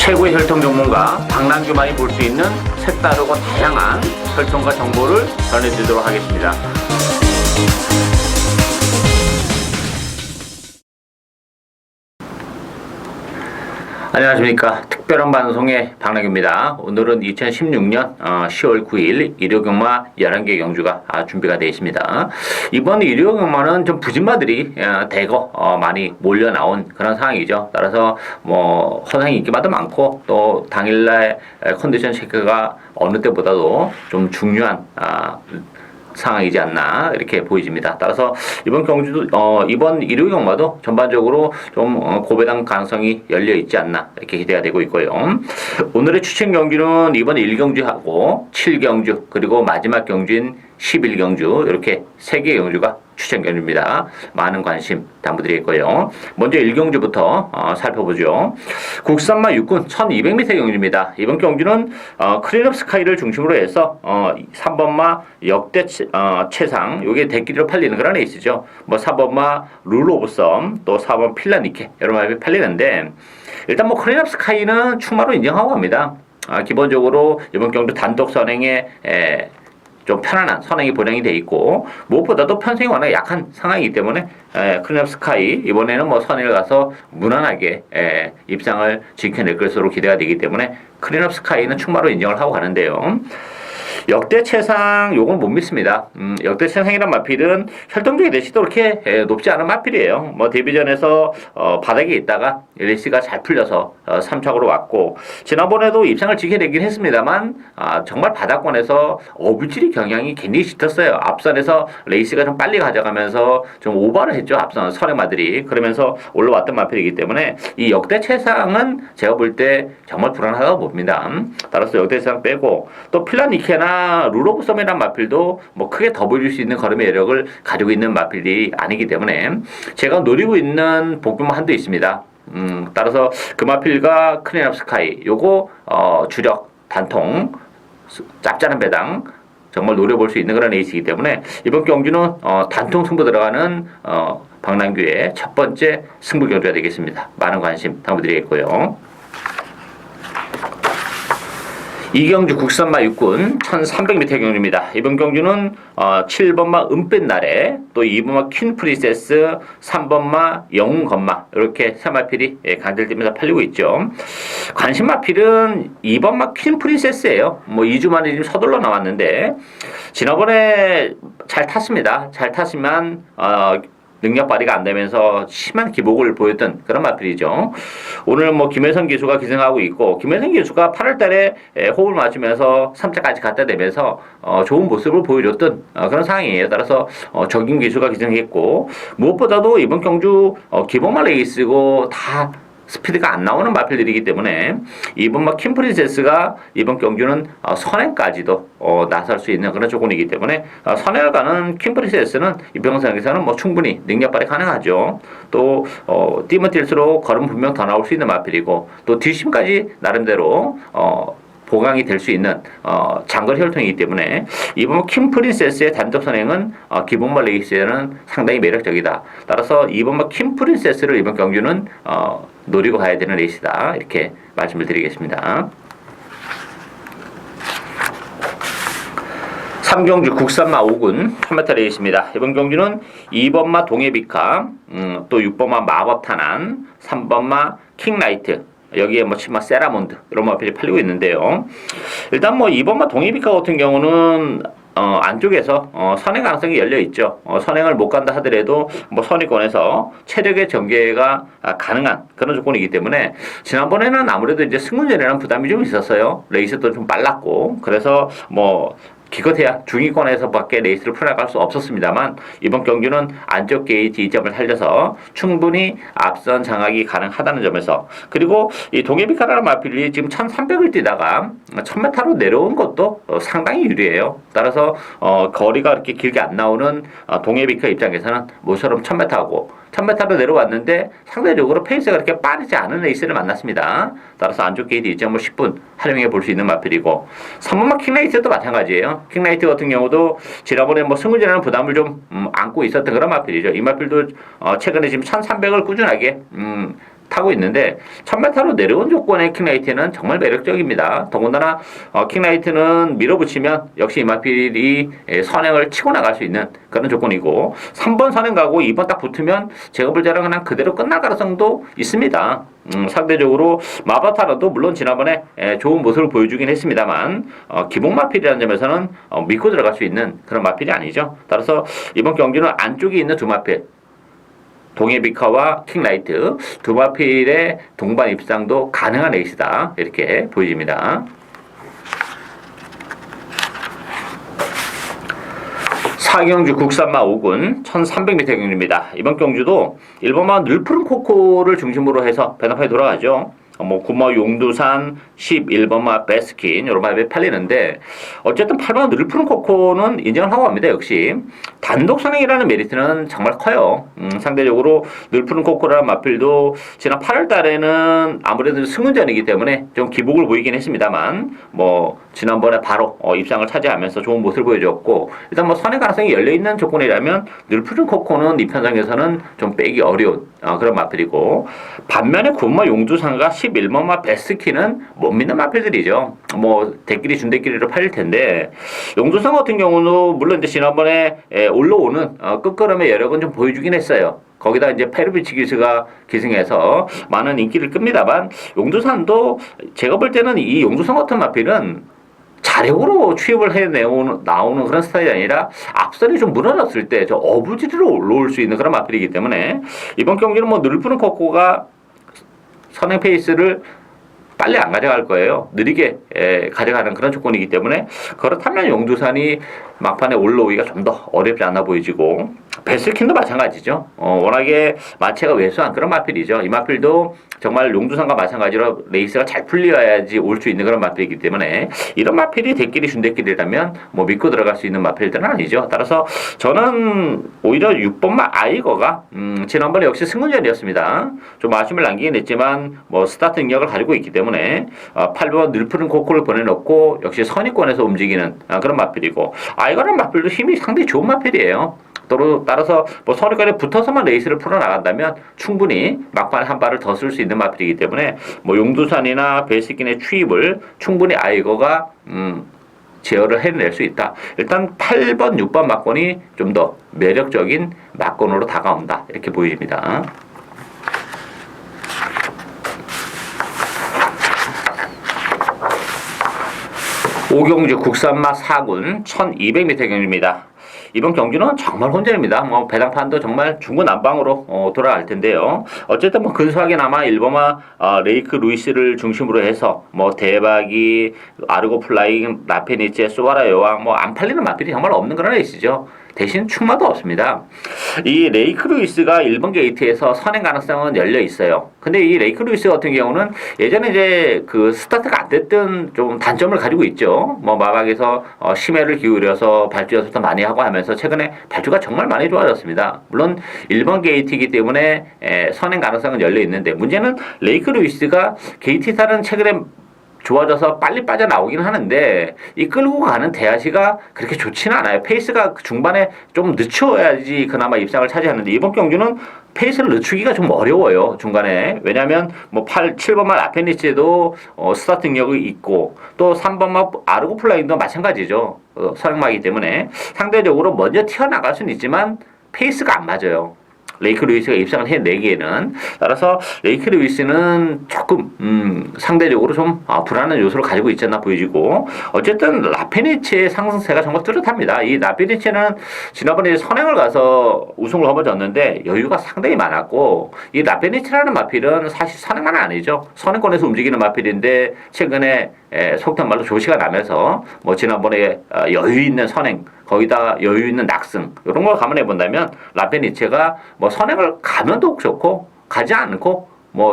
최고의 혈통 전문가 박남규만이 볼 수 있는 색다르고 다양한 혈통과 정보를 전해드리도록 하겠습니다. 안녕하십니까. 특별한 방송의 박남규입니다. 오늘은 2016년 10월 9일 일요경마 11개 경주가 준비가 되어 있습니다. 이번 일요경마는 좀 부진마들이 대거 많이 몰려 나온 그런 상황이죠. 따라서 뭐 허상 인기마도 많고 또 당일날 컨디션 체크가 어느 때보다도 좀 중요한 상황이지 않나 이렇게 보여집니다. 따라서 이번 경주도 이번 일요 경마도 전반적으로 좀 고배당 가능성이 열려 있지 않나 이렇게 기대가 되고 있고요. 오늘의 추천 경주는 이번 1경주하고 7경주 그리고 마지막 경주인 11경주 이렇게 3개의 경주가 추천 경주입니다. 많은 관심 당부드리겠고요. 먼저 1경주부터 살펴보죠. 국산마 6군 1200m 경주입니다. 이번 경주는 크린업 스카이를 중심으로 해서 3번마 역대 최상 요게 대끼리로 팔리는 그런 레이스죠. 뭐 4번마 룰 오브 썸 또 4번 필라니케 여러 마리 팔리는데 일단 뭐 크린업 스카이는 충마로 인정하고 합니다. 기본적으로 이번 경주 단독 선행에 좀 편안한 선행이 보장이 돼 있고 무엇보다도 편성이 워낙 약한 상황이기 때문에 클럽 스카이 이번에는 뭐 선행을 가서 무난하게 입상을 지켜낼 것으로 기대가 되기 때문에 클럽 스카이는 충마로 인정을 하고 가는데요. 역대 최상 요건 못 믿습니다. 역대 최상이란 마필은 혈통적인 내시도 그렇게 높지 않은 마필이에요. 뭐 데뷔전에서 바닥에 있다가 레이스가 잘 풀려서 3착으로 왔고 지난번에도 입상을 지켜내긴 했습니다만 정말 바닥권에서 어불질의 경향이 굉장히 짙었어요. 앞선에서 레이스가 좀 빨리 가져가면서 좀 오버를 했죠. 앞선 선행마들이 그러면서 올라왔던 마필이기 때문에 이 역대 최상은 제가 볼 때 정말 불안하다고 봅니다. 따라서 역대 최상 빼고 또 필라니케나 룰 오브 썸이라는 마필도 뭐 크게 더 보여줄 수 있는 걸음의 여력을 가지고 있는 마필이 아니기 때문에 제가 노리고 있는 복규만 한도 있습니다. 따라서 그 마필과 크린업 스카이 요거 주력 단통 짭짤한 배당 정말 노려볼 수 있는 그런 레이스이기 때문에 이번 경주는 단통 승부 들어가는 박남규의 첫 번째 승부 경주가 되겠습니다. 많은 관심 당부드리겠고요. 이경주 국산마 육군 1300m 경주입니다. 이번 경주는 7번마 은빛날에 또 2번마 퀸프리세스 3번마 영웅건마 이렇게 세 마필이 간절되면서 팔리고 있죠. 관심 마필은 2번마 퀸프리세스예요. 뭐 2주 만에 지금 서둘러 나왔는데 지난번에 잘 탔습니다. 잘 탔지만 능력 발휘가 안 되면서 심한 기복을 보였던 그런 마필이죠. 오늘 뭐 김혜성 기수가 기승하고 있고 김혜성 기수가 8월 달에 호흡을 맞추면서 3차까지 갖다 대면서 좋은 모습을 보여줬던 그런 상황이에요. 따라서 적임 기수가 기승했고 무엇보다도 이번 경주 기복만 레이스고 다 스피드가 안 나오는 마필들이기 때문에 이번 막 킴프린세스가 이번 경주는 선행까지도 나설 수 있는 그런 조건이기 때문에 선행을 가는 킴프린세스는 이번 상에서는 뭐 충분히 능력 발휘 가능하죠. 또 뛰면 뛸수록 걸음 분명 더 나올 수 있는 마필이고 또 뒷심까지 나름대로 보강이 될 수 있는 장거리 혈통이기 때문에 이번 킴프린세스의 단독 선행은 기본말 레이스에는 상당히 매력적이다. 따라서 이번 킴프린세스를 이번 경주는 노리고 가야 되는 레이스다. 이렇게 말씀을 드리겠습니다. 3경주 국산마 5군 1000m 레이스입니다. 이번 경주는 2번마 동해비카, 또 6번마 마법탄환, 3번마 킹라이트, 여기에 뭐 치마 세라몬드 이런 마필이 팔리고 있는데요. 일단 뭐 2번마 동해비카 같은 경우는 안쪽에서 선행 가능성이 열려 있죠. 선행을 못 간다 하더라도 뭐 선의권에서 체력의 전개가 가능한 그런 조건이기 때문에 지난번에는 아무래도 이제 승문전이라는 부담이 좀 있었어요. 레이스도 좀 빨랐고 그래서 뭐 기껏해야 중위권에서밖에 레이스를 풀어나갈 수 없었습니다만 이번 경주는 안쪽 게이트 2점을 살려서 충분히 앞선 장악이 가능하다는 점에서 그리고 이 동해비카라는 마필이 지금 1300을 뛰다가 1000m로 내려온 것도 상당히 유리해요. 따라서 거리가 그렇게 길게 안 나오는 동해비카 입장에서는 모처럼 1000m하고 1000m로 내려왔는데 상대적으로 페이스가 그렇게 빠르지 않은 레이스를 만났습니다. 따라서 안쪽 게이트 2점을 10분 활용해 볼 수 있는 마필이고 3번마 킹라이트도 마찬가지예요. 킹라이트 같은 경우도 지난번에 뭐 승무전이라는 부담을 좀 안고 있었던 그런 마필이죠. 이 마필도 최근에 지금 1300을 꾸준하게 타고 있는데 천메타로 내려온 조건의 킹라이트는 정말 매력적입니다. 더군다나 킹라이트는 밀어붙이면 역시 이 마필이 선행을 치고 나갈 수 있는 그런 조건이고 3번 선행 가고 2번 딱 붙으면 제가 볼 때는 그냥 그대로 끝날 가능성도 있습니다. 상대적으로 마바타라도 물론 지난번에 좋은 모습을 보여주긴 했습니다만 기본 마필이라는 점에서는 믿고 들어갈 수 있는 그런 마필이 아니죠. 따라서 이번 경기는 안쪽에 있는 두 마필 동해비카와 킹라이트 두 마필의 동반 입상도 가능한 레이스다 이렇게 보여집니다. 4경주 국산마 5군 1300m 경주입니다. 이번 경주도 1번마 늘푸른 코코를 중심으로 해서 배낭판이 돌아가죠. 9번 용두산, 11번마 베스킨 이런 마필이 팔리는데 어쨌든 8번 늘푸른 코코는 인정을 하고 갑니다. 역시 단독 선행이라는 메리트는 정말 커요. 상대적으로 늘푸른 코코라는 마필도 지난 8월 달에는 아무래도 승운전이기 때문에 좀 기복을 보이긴 했습니다만 지난번에 바로 입상을 차지하면서 좋은 모습을 보여줬고 일단 선행 가능성이 열려있는 조건이라면 늘푸른 코코는 이 편상에서는 좀 빼기 어려운 그런 마필이고 반면에 9번 용두산과 11번마 베스킨은 못 믿는 마필들이죠. 대끼리 준대끼리로 팔릴 텐데 용두산 같은 경우는 물론 이제 지난번에 올라오는 끝걸음의 여력은 좀 보여주긴 했어요. 거기다 이제 페르비치 기수가 기승해서 많은 인기를 끕니다만 용두산도 제가 볼 때는 이 용두산 같은 마필은 자력으로 취업을 나오는 그런 스타일이 아니라 앞선이 좀 무너졌을 때 저 어부지리로 올라올 수 있는 그런 마필이기 때문에 이번 경기는 늘푸른 코코가 선행 페이스를 빨리 안 가져갈 거예요. 느리게 가져가는 그런 조건이기 때문에 그렇다면 용두산이 막판에 올라오기가 좀 더 어렵지 않아 보이지고 베스킨도 마찬가지죠. 워낙에 마체가 왜소한 그런 마필이죠. 이 마필도 정말 용두산과 마찬가지로 레이스가 잘 풀려야지 올 수 있는 그런 마필이기 때문에 이런 마필이 대끼리 준대끼리라면 믿고 들어갈 수 있는 마필들은 아니죠. 따라서 저는 오히려 6번마 아이거가 지난번에 역시 승운전이었습니다. 좀 아쉬움을 남기긴 했지만 스타트 능력을 가지고 있기 때문에 8번 늘푸른 코코를 보내놓고 역시 선의권에서 움직이는 그런 마필이고 아이거라는 마필도 힘이 상당히 좋은 마필이에요. 따라서 선의권에 붙어서만 레이스를 풀어나간다면 충분히 막판에 한 발을 더 쓸 수 있는 마필이기 때문에 용두산이나 베스킨의 추입을 충분히 아이거가 제어를 해낼 수 있다. 일단 8번, 6번 막권이 좀 더 매력적인 막권으로 다가온다. 이렇게 보입니다. 오경주 국산마 4군 1200m 경주입니다. 이번 경주는 정말 혼전입니다. 배당판도 정말 중구난방으로 돌아갈 텐데요. 어쨌든 근소하게나마 일본마 레이크 루이스를 중심으로 해서 대박이 아르고 플라잉 라페니체 소아라 여왕 안 팔리는 마필이 정말 없는 그런 레이스죠. 대신 충마도 없습니다. 이 레이크 루이스가 1번 게이트에서 선행 가능성은 열려 있어요. 근데 이 레이크 루이스 같은 경우는 예전에 이제 그 스타트가 안 됐던 좀 단점을 가지고 있죠. 마박에서 심혈을 기울여서 발주 연습도 많이 하고 하면서 최근에 발주가 정말 많이 좋아졌습니다. 물론 1번 게이트이기 때문에 선행 가능성은 열려 있는데 문제는 레이크 루이스가 게이트 타는 최근에 좋아져서 빨리 빠져나오긴 하는데 이 끌고 가는 대하시가 그렇게 좋지는 않아요. 페이스가 중반에 좀 늦춰야지 그나마 입상을 차지하는데 이번 경주는 페이스를 늦추기가 좀 어려워요. 중간에. 왜냐하면 7번만 아펜니치에도 스타트 능력이 있고 또 3번만 아르고 플라잉도 마찬가지죠. 선행마이기 때문에 상대적으로 먼저 튀어나갈 수는 있지만 페이스가 안 맞아요. 레이크 루이스가 입상을 해내기에는 따라서 레이크 루이스는 조금 상대적으로 좀 불안한 요소를 가지고 있지 않나 보여지고 어쨌든 라페니체의 상승세가 정말 뚜렷합니다. 이 라페니체는 지난번에 선행을 가서 우승을 거머쥐었는데 여유가 상당히 많았고 이 라페니체라는 마필은 사실 선행만 아니죠. 선행권에서 움직이는 마필인데 최근에 속된 말로 조시가 나면서 지난번에 여유 있는 선행 거기다 여유 있는 낙승 이런 걸 감안해 본다면 라페니체가 선행을 가면도 좋고 가지 않고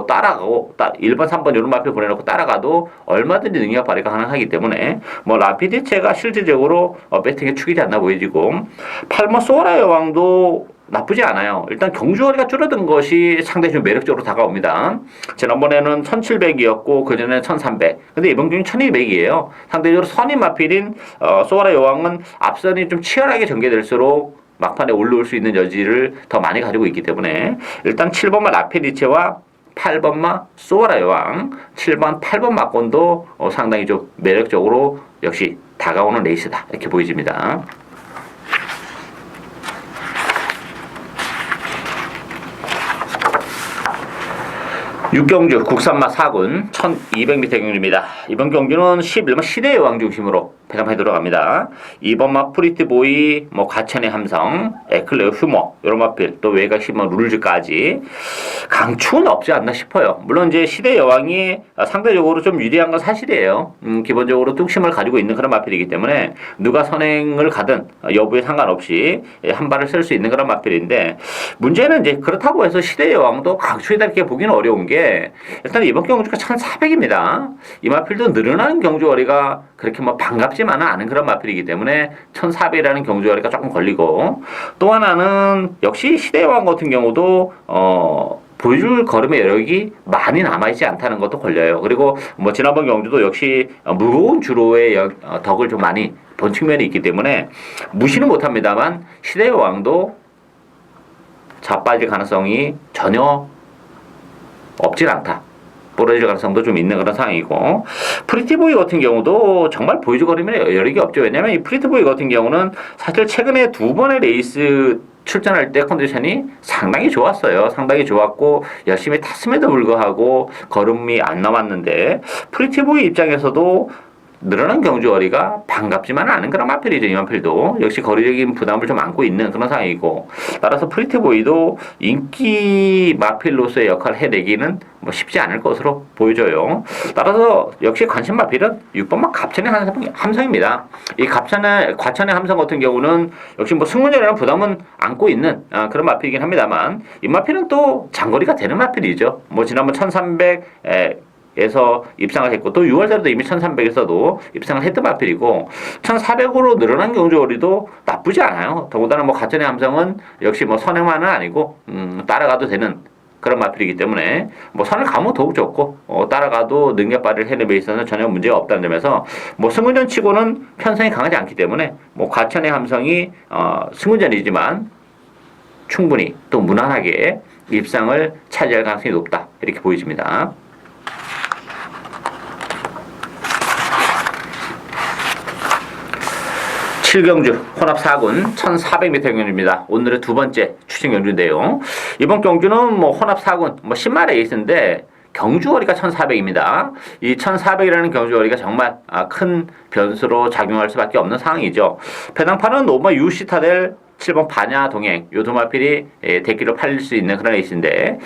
따라가고 1번, 3번 이런 마필 보내놓고 따라가도 얼마든지 능력 발휘가 가능하기 때문에 라페니체가 실질적으로 배팅에 축이지 않나 보여지고 8번 소라 여왕도 나쁘지 않아요. 일단 경주거리가 줄어든 것이 상당히 좀 매력적으로 다가옵니다. 지난번에는 1700이었고 그전에는 1300. 근데 이번 경기는 1200이에요. 상대적으로 선임 마필인 소아라 여왕은 앞선이 좀 치열하게 전개될수록 막판에 올라올 수 있는 여지를 더 많이 가지고 있기 때문에 일단 7번만 라페니체와 8번마 쏘아라 여왕, 7번 8번 막권도 상당히 좀 매력적으로 역시 다가오는 레이스다 이렇게 보여집니다. 육경주 국산마 4군 1200m 경주입니다. 이번 경주는 11번 시대의 여왕 중심으로 배당판에 들어갑니다. 2번마 프리티보이, 과천의 함성, 에클레어 휴머 이런 마필, 또 외곽 시머 룰즈까지 강추는 없지 않나 싶어요. 물론 이제 시대의 여왕이 상대적으로 좀 유리한 건 사실이에요. 기본적으로 뚝심을 가지고 있는 그런 마필이기 때문에 누가 선행을 가든 여부에 상관없이 한 발을 쓸 수 있는 그런 마필인데, 문제는 이제 그렇다고 해서 시대의 여왕도 강추이다 이렇게 보기는 어려운 게, 일단 이번 경주가 1400입니다. 이 마필도 늘어나는 경주거리가 그렇게 반갑지만은 않은 그런 마필이기 때문에 1400이라는 경주거리가 조금 걸리고, 또 하나는 역시 시대의 여왕 같은 경우도 보여줄 걸음의 여력이 많이 남아있지 않다는 것도 걸려요. 그리고 지난번 경주도 역시 무거운 주로의 덕을 좀 많이 본 측면이 있기 때문에 무시는 못합니다만, 시대의 왕도 자빠질 가능성이 전혀 없진 않다. 부러질 가능성도 좀 있는 그런 상황이고, 프리티보이 같은 경우도 정말 보여줄 거리면 여력이 없죠. 왜냐면 이 프리티보이 같은 경우는 사실 최근에 2번의 레이스 출전할 때 컨디션이 상당히 좋았어요. 상당히 좋았고 열심히 탔음에도 불구하고 걸음이 안 남았는데, 프리티보이 입장에서도 늘어난 경주거리가 반갑지만은 않은 그런 마필이죠. 이 마필도 역시 거리적인 부담을 좀 안고 있는 그런 상황이고, 따라서 프리티보이도 인기 마필로서의 역할을 해내기는 쉽지 않을 것으로 보여져요. 따라서 역시 관심 마필은 6번마 갑천의 함성입니다. 이 과천의 함성 같은 경우는 역시 승문전이라는 부담은 안고 있는 그런 마필이긴 합니다만, 이 마필은 또 장거리가 되는 마필이죠. 지난번 1300 에서 입상을 했고, 또 6월달에도 이미 1300에서도 입상을 했던 마필이고, 1400으로 늘어난 경주거리도 나쁘지 않아요. 더군다나 가천의 함성은 역시 선행만은 아니고 따라가도 되는 그런 마필이기 때문에 선을 가면 더욱 좋고, 따라가도 능력 발휘를 해내는 데 있어서는 전혀 문제가 없다는 점에서 승운전 치고는 편성이 강하지 않기 때문에 과천의 함성이 승운전이지만 충분히 또 무난하게 입상을 차지할 가능성이 높다 이렇게 보여집니다. 7경주 혼합 4군 1400m 경주입니다. 오늘의 두 번째 추진 경주인데요. 이번 경주는 혼합 4군 10마 레이스인데 경주거리가 1400입니다. 이 1400이라는 경주거리가 정말 큰 변수로 작용할 수밖에 없는 상황이죠. 배당판은 5번 유시타델, 7번 바냐 동행, 요 두 마필이 대기로 팔릴 수 있는 그런 레이스인데,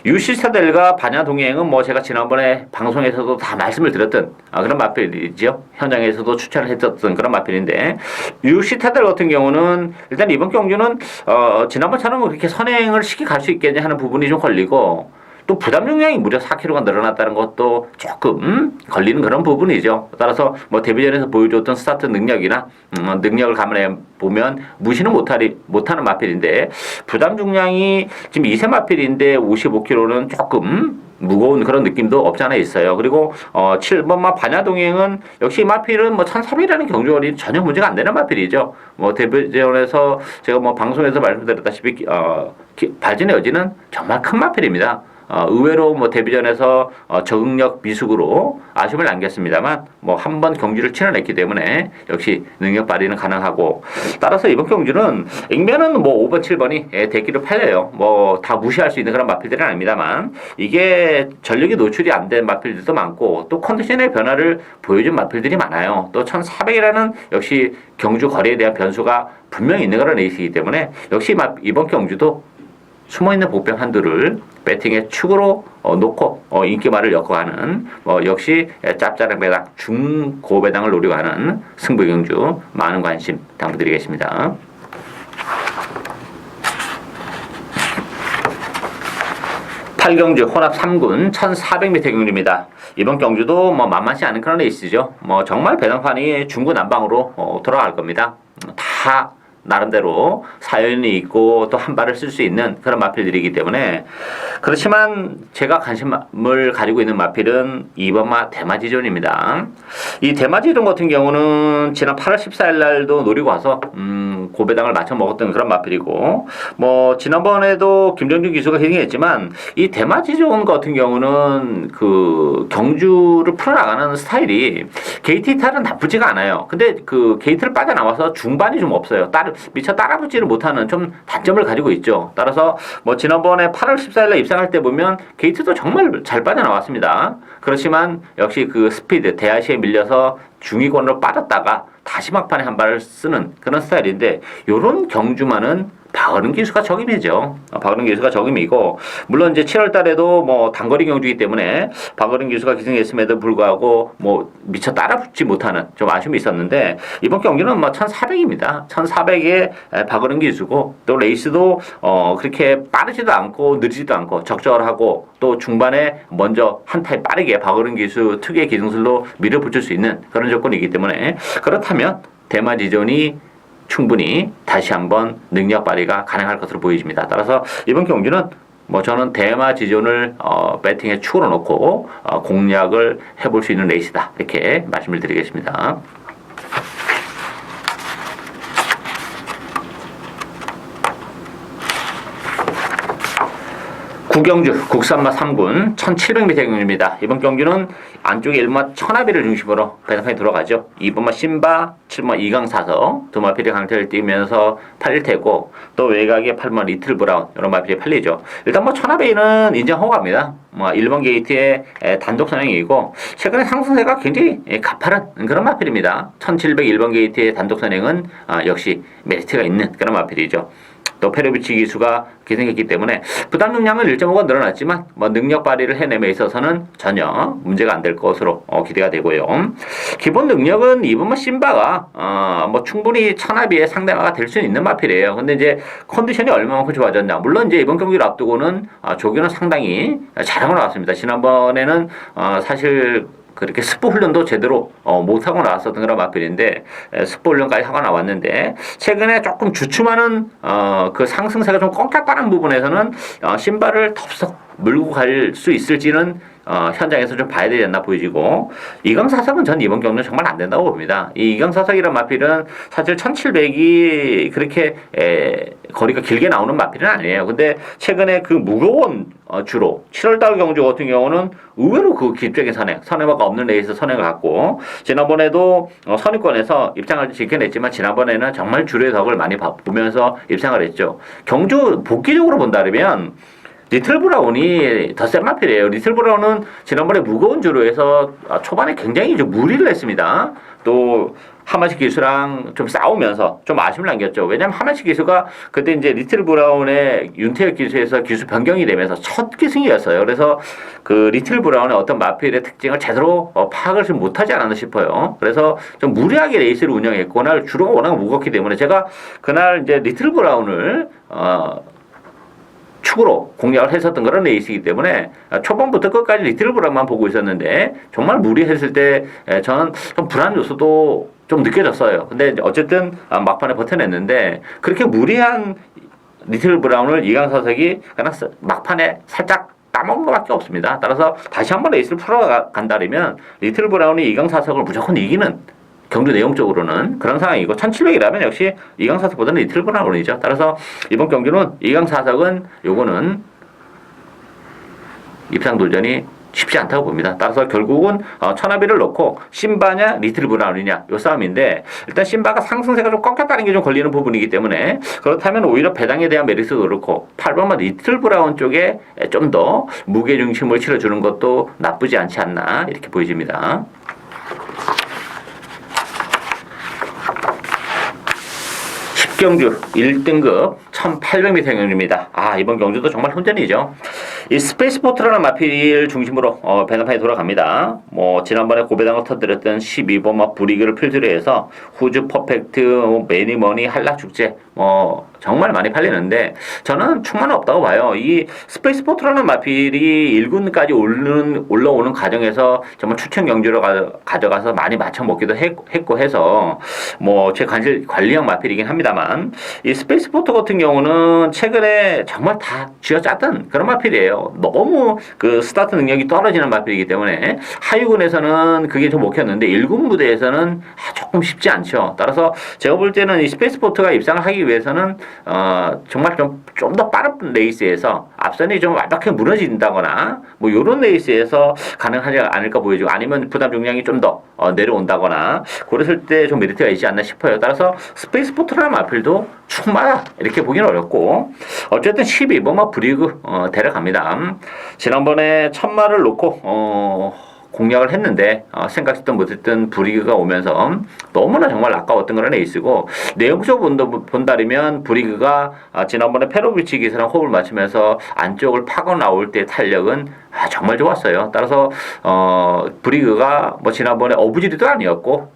유시타델과 바냐 동행은 제가 지난번에 방송에서도 다 말씀을 드렸던 그런 마필이죠. 현장에서도 추천을 했었던 그런 마필인데, 유시타델 같은 경우는 일단 이번 경주는 지난번처럼 그렇게 선행을 쉽게 갈 수 있겠냐 하는 부분이 좀 걸리고, 또 부담 용량이 무려 4kg가 늘어났다는 것도 조금 걸리는 그런 부분이죠. 따라서 데뷔전에서 보여줬던 스타트 능력이나 능력을 감안해 보면 무시는 못하는 마필인데, 부담 중량이 지금 2세 마필인데 55kg는 조금 무거운 그런 느낌도 없지 않아 있어요. 그리고 7번마 바냐동행은 역시 이 마필은 1400이라는 경주거리 전혀 문제가 안 되는 마필이죠. 데뷔전에서 제가 방송에서 말씀드렸다시피 발진의 여지는 정말 큰 마필입니다. 의외로 데뷔전에서 적응력 미숙으로 아쉬움을 남겼습니다만 한 번 경주를 치러냈기 때문에 역시 능력 발휘는 가능하고, 따라서 이번 경주는 액면은 5번, 7번이 대기로 팔려요. 다 무시할 수 있는 그런 마필들은 아닙니다만, 이게 전력이 노출이 안 된 마필들도 많고, 또 컨디션의 변화를 보여준 마필들이 많아요. 또 1400이라는 역시 경주 거리에 대한 변수가 분명히 있는 그런 레이스이기 때문에 역시 이번 경주도 숨어있는 복병 한두를 배팅의 축으로 놓고 인기말을 엮어가는 역시 짭짤한 배당, 중고배당을 노리고 하는 승부경주 많은 관심 당부드리겠습니다. 8경주 혼합 3군 1400m 경주입니다. 이번 경주도 만만치 않은 그런 레이스죠. 정말 배당판이 중구난방으로 돌아갈 겁니다. 다 나름대로 사연이 있고 또 한 발을 쓸 수 있는 그런 마필들이기 때문에, 그렇지만 제가 관심을 가지고 있는 마필은 2번마 대마지존입니다. 이 대마지존 같은 경우는 지난 8월 14일 날도 노리고 와서 고배당을 맞춰 먹었던 그런 마필이고, 뭐 지난번에도 김정준 기수가 희생했지만 이 대마지존 같은 경우는 그 경주를 풀어나가는 스타일이 게이트 이탈은 나쁘지가 않아요. 근데 그 게이트를 빠져나와서 중반이 좀 없어요. 미처 따라붙지를 못하는 좀 단점을 가지고 있죠. 따라서 뭐 지난번에 8월 14일에 입상할 때 보면 게이트도 정말 잘 빠져나왔습니다. 그렇지만 역시 그 스피드, 대하시에 밀려서 중위권으로 빠졌다가 다시 막판에 한 발을 쓰는 그런 스타일인데, 요런 경주만은 박어른 기수가 적임이죠. 박어른 기수가 적임이고, 물론 이제 7월 달에도 뭐 단거리 경주이기 때문에 박어른 기수가 기승했음에도 불구하고 뭐 미처 따라붙지 못하는 좀 아쉬움이 있었는데, 이번 경기는 뭐 1400입니다. 1400에 박어른 기수고, 또 레이스도 그렇게 빠르지도 않고 느리지도 않고 적절하고, 또 중반에 먼저 한 타임 빠르게 박어른 기수 특유의 기승술로 밀어붙일 수 있는 그런 조건이기 때문에, 그렇다면 대마지존이 충분히 다시 한번 능력 발휘가 가능할 것으로 보여집니다. 따라서 이번 경기는 뭐 저는 대마지존을 배팅에 축으로 놓고 공략을 해볼 수 있는 레이스다, 이렇게 말씀을 드리겠습니다. 구경주 국산마 3군 1700m 경주입니다. 이번 경주는 안쪽에 1마 천하비를 중심으로 배당판이 들어가죠. 2번마 신바, 7번 이강사석 두 마필이 강태를 띄면서 팔릴 테고, 또 외곽에 8번 리틀 브라운 이런 마필이 팔리죠. 일단 뭐 천하비는 인정하고 갑니다. 뭐 1번 게이트의 단독 선행이고, 최근에 상승세가 굉장히 가파른 그런 마필입니다. 1701번 게이트의 단독 선행은 역시 메리트가 있는 그런 마필이죠. 또 페르비치 기수가 기생했기 때문에 부담 능량은 1.5가 늘어났지만 뭐 능력 발휘를 해냄에 있어서는 전혀 문제가 안 될 것으로 기대가 되고요. 기본 능력은 이번 신바가 뭐 충분히 천하비의 상대마가 될 수 있는 마필이에요. 근데 이제 컨디션이 얼마만큼 좋아졌냐. 물론 이제 이번 경기를 앞두고는 조교는 상당히 잘하고 나왔습니다. 지난번에는 사실 그렇게 스포 훈련도 제대로 못하고 나왔었던 그런 마필인데, 스포 훈련까지 하고 나왔는데, 최근에 조금 주춤하는 그 상승세가 좀 꺾였다는 부분에서는 신발을 덥석 물고 갈 수 있을지는 현장에서 좀 봐야 되지 않나 보이지고, 이강사석은 전 이번 경기는 정말 안 된다고 봅니다. 이 이강사석이란 마필은 사실 1700이 그렇게 거리가 길게 나오는 마필은 아니에요. 근데 최근에 그 무거운 주로 7월달 경주 같은 경우는 의외로 그 깊적인 선행마가 없는 레이스 선행을 갖고, 지난번에도 선위권에서 입상을 지켜냈지만 지난번에는 정말 주류의 덕을 많이 보면서 입상을 했죠. 경주 복귀적으로 본다면 리틀 브라운이 더 센 마필이에요. 리틀 브라운은 지난번에 무거운 주로에서 초반에 굉장히 좀 무리를 했습니다. 또 하마시 기수랑 좀 싸우면서 좀 아쉬움을 남겼죠. 왜냐하면 하마시 기수가 그때 이제 리틀 브라운의 윤태혁 기수에서 기수 변경이 되면서 첫 기승이었어요. 그래서 그 리틀 브라운의 어떤 마필의 특징을 제대로 파악을 좀 못하지 않았나 싶어요. 그래서 좀 무리하게 레이스를 운영했고, 그날 주로가 워낙 무겁기 때문에 제가 그날 이제 리틀 브라운을 축으로 공략을 했었던 그런 레이스이기 때문에 초반부터 끝까지 리틀 브라운만 보고 있었는데, 정말 무리했을 때 저는 좀 불안 요소도 좀 느껴졌어요. 근데 어쨌든 막판에 버텨냈는데, 그렇게 무리한 리틀 브라운을 이강사석이 그냥 막판에 살짝 따먹은 것밖에 없습니다. 따라서 다시 한번 레이스를 풀어간다면 리틀 브라운이 이강사석을 무조건 이기는 경주 내용적으로는 그런 상황이고, 1700이라면 역시 이강사석보다는 리틀 브라운이죠. 따라서 이번 경주는 이강사석은 요거는 입상 도전이 쉽지 않다고 봅니다. 따라서 결국은 천하비를 넣고 신바냐 리틀 브라운이냐 요 싸움인데, 일단 신바가 상승세가 좀 꺾였다는 게 좀 걸리는 부분이기 때문에, 그렇다면 오히려 배당에 대한 메리트도 그렇고 8번만 리틀 브라운 쪽에 좀 더 무게중심을 실어주는 것도 나쁘지 않지 않나, 이렇게 보여집니다. 경주 1등급 1800m 경주입니다. 이번 경주도 정말 혼전이죠. 이 스페이스포트라는 마필을 중심으로 배당판이 돌아갑니다. 뭐 지난번에 고배당을 터뜨렸던 12번 브리그를 필두로 해서 후즈 퍼펙트, 매니머니, 한락축제, 정말 많이 팔리는데 저는 충만 없다고 봐요. 이 스페이스포트라는 마필이 1군까지 올라오는 과정에서 정말 추천 경주로 가져가서 많이 맞춰 먹기도 했고 해서 뭐 제 관리형 마필이긴 합니다만 이 스페이스포트 같은 경우는 최근에 정말 다 쥐어짰던 그런 마필이에요. 너무 그 스타트 능력이 떨어지는 마필이기 때문에 하위군에서는 그게 좀 먹혔는데 1군 무대에서는 조금 쉽지 않죠. 따라서 제가 볼 때는 이 스페이스포트가 입상을 하기 위해서는 정말 좀 더 빠른 레이스에서 앞선이 좀 완벽하게 무너진다거나 뭐 이런 레이스에서 가능하지 않을까 보여지고 아니면 부담 중량이 좀 더 내려온다거나 그랬을 때 좀 메리트가 있지 않나 싶어요. 따라서 스페이스포트라는 마필도 충분하다 이렇게 보기는 어렵고 어쨌든 12번마 브리그 데려갑니다. 지난번에 천마를 놓고 공략을 했는데 생각했던 못했던 브리그가 오면서 너무나 정말 아까웠던 그런 에이스고 내용적으로 본다면 브리그가 지난번에 페로비치 기사랑 호흡을 맞추면서 안쪽을 파고 나올 때 탄력은 정말 좋았어요. 따라서 브리그가 뭐 지난번에 어부지리도 아니었고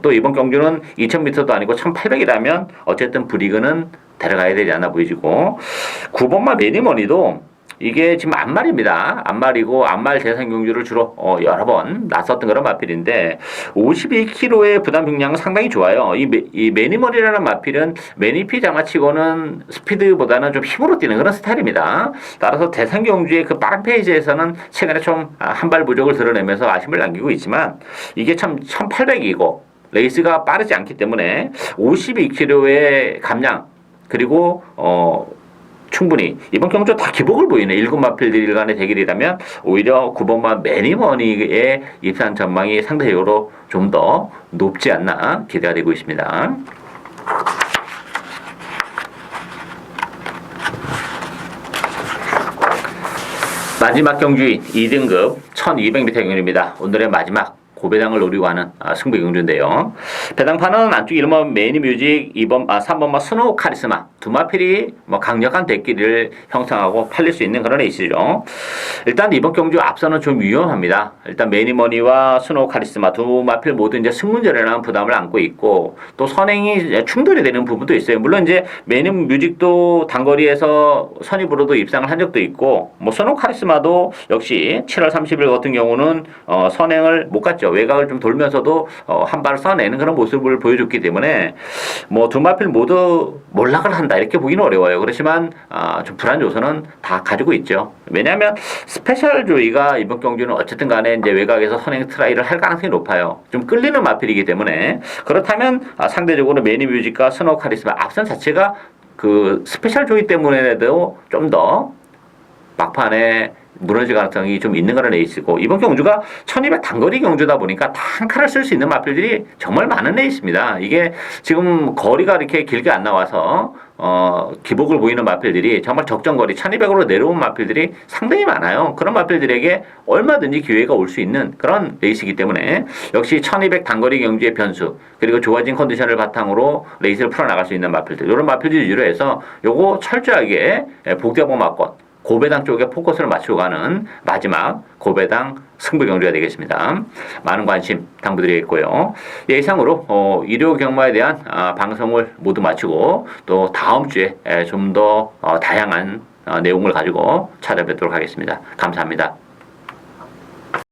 또 이번 경주는 2000m도 아니고 1800이라면 어쨌든 브리그는 데려가야 되지 않나 보이지고 9번마 매니머니도 이게 지금 암말입니다. 암말이고 암말 대상 경주를 주로 여러 번 나섰던 그런 마필인데 52kg의 부담 중량은 상당히 좋아요. 이 매니멀이라는 마필은 매니피 장마치고는 스피드보다는 좀 힘으로 뛰는 그런 스타일입니다. 따라서 대상 경주의 그 빠른 페이지에서는 최근에 좀 한 발 부족을 드러내면서 아쉬움을 남기고 있지만 이게 참 1800이고 레이스가 빠르지 않기 때문에 52kg의 감량 그리고 충분히 이번 경주 다 기복을 보이는 1군 마필들 간의 대결이라면 오히려 9번마 매니머니의 입상 전망이 상대적으로 좀 더 높지 않나 기대가 되고 있습니다. 마지막 경주인 2등급 1200m 경주입니다. 오늘의 마지막 고배당을 노리고 하는 승부 경주인데요. 배당판은 안쪽 1번 매니뮤직, 3번마 스노우 카리스마 두 마필이 뭐 강력한 대끼를 형성하고 팔릴 수 있는 그런 레이스죠. 일단 이번 경주 앞서는 좀 위험합니다. 일단 매니머니와 스노우 카리스마 두 마필 모두 이제 승문절이라는 부담을 안고 있고 또 선행이 충돌이 되는 부분도 있어요. 물론 이제 매니뮤직도 단거리에서 선입으로도 입상을 한 적도 있고 뭐 스노우 카리스마도 역시 7월 30일 같은 경우는 선행을 못 갔죠. 외곽을 좀 돌면서도 한 발을 써내는 그런 모습을 보여줬기 때문에 뭐 두 마필 모두 몰락을 한다 이렇게 보기는 어려워요. 그렇지만 좀 불안 요소는 다 가지고 있죠. 왜냐하면 스페셜 조이가 이번 경주는 어쨌든 간에 이제 외곽에서 선행 트라이를 할 가능성이 높아요. 좀 끌리는 마필이기 때문에 그렇다면 상대적으로 매니뮤직과 스노우 카리스마 앞선 자체가 그 스페셜 조이 때문에도 좀 더 막판에 무너질 가능성이 좀 있는 그런 레이스고 이번 경주가 1200 단거리 경주다 보니까 단칼을 쓸 수 있는 마필들이 정말 많은 레이스입니다. 이게 지금 거리가 이렇게 길게 안 나와서 기복을 보이는 마필들이 정말 적정거리 1200으로 내려온 마필들이 상당히 많아요. 그런 마필들에게 얼마든지 기회가 올 수 있는 그런 레이스이기 때문에 역시 1200 단거리 경주의 변수 그리고 좋아진 컨디션을 바탕으로 레이스를 풀어나갈 수 있는 마필들 이런 마필들 위주로 해서 요거 철저하게 복대보마권 고배당 쪽에 포커스를 맞추고 가는 마지막 고배당 승부 경주가 되겠습니다. 많은 관심 당부드리겠고요. 예, 이상으로 일요 경마에 대한 방송을 모두 마치고 또 다음 주에 좀 더 다양한 내용을 가지고 찾아뵙도록 하겠습니다. 감사합니다.